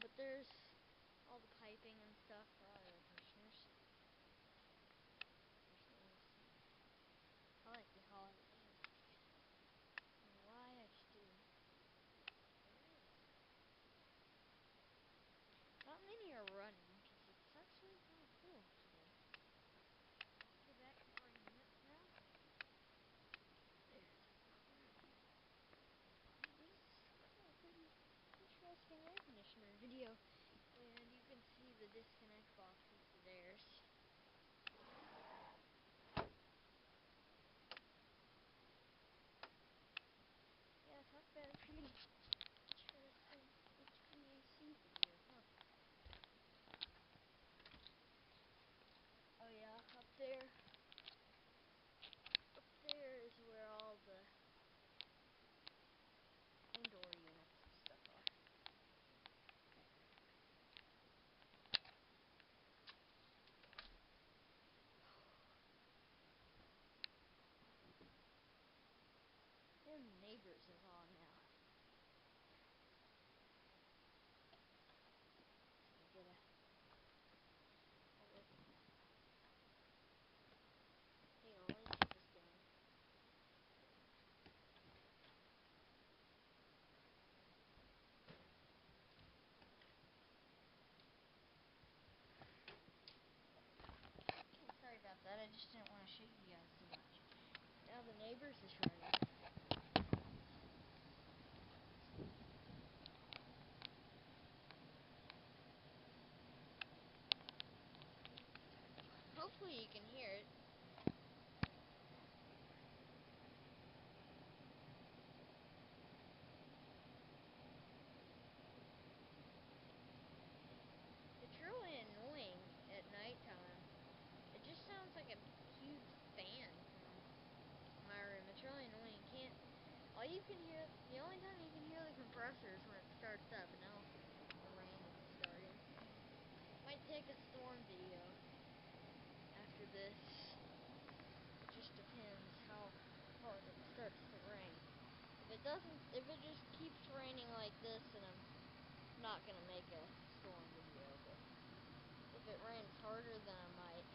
but there's all the piping and stuff for all the air conditioners. I like to call it antique. I don't know why, I just do. Not many are running, because it's actually kind of cool today. Let's go back to our units now. There's a pretty interesting air conditioner video. And you can see the disconnect boxes to theirs. Yeah, talk about a pretty interesting HVAC video, huh? Oh yeah, up there is where all the indoor units and stuff are. And neighbors is on now. Get a hang on, let me keep this going. Sorry about that, I just didn't want to shake you guys too much. Now the neighbors is running. Hopefully you can hear it. It's really annoying at nighttime. It just sounds like a huge fan from my room. It's really annoying. You can't. All you can hear, the only time you can hear the compressor is when it starts up. And now the rain is starting. Might take a storm video after this. It just depends how hard it starts to rain. If it doesn't, if it just keeps raining like this, then I'm not gonna make a storm video. But if it rains harder, then I might.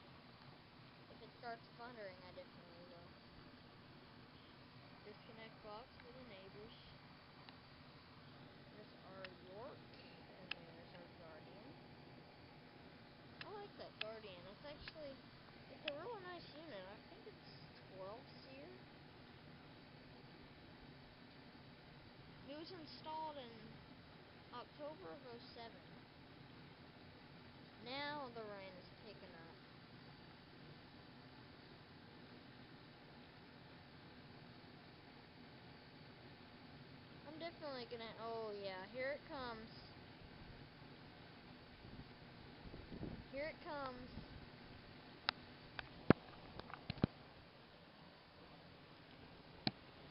If it starts thundering, I definitely will. Disconnect box for the neighbors. There's our York, and there's our Guardian. I like that Guardian. It's a real nice unit. I think it's 12 SEER. It was installed in October of '07. Now the rain is picking up. I'm definitely gonna, oh yeah, here it comes. Here it comes.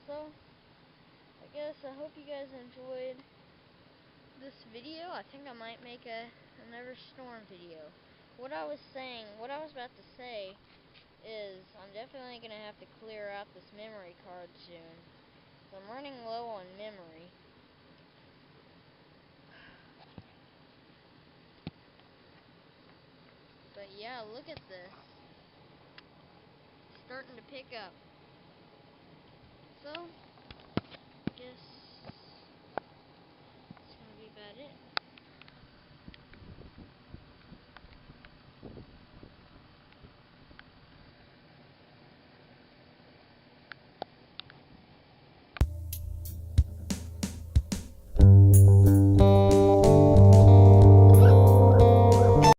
So, I guess I hope you guys enjoyed this video. I think I might make another storm video. What I was about to say is I'm definitely going to have to clear out this memory card soon. So I'm running low on memory. But yeah, look at this. It's starting to pick up.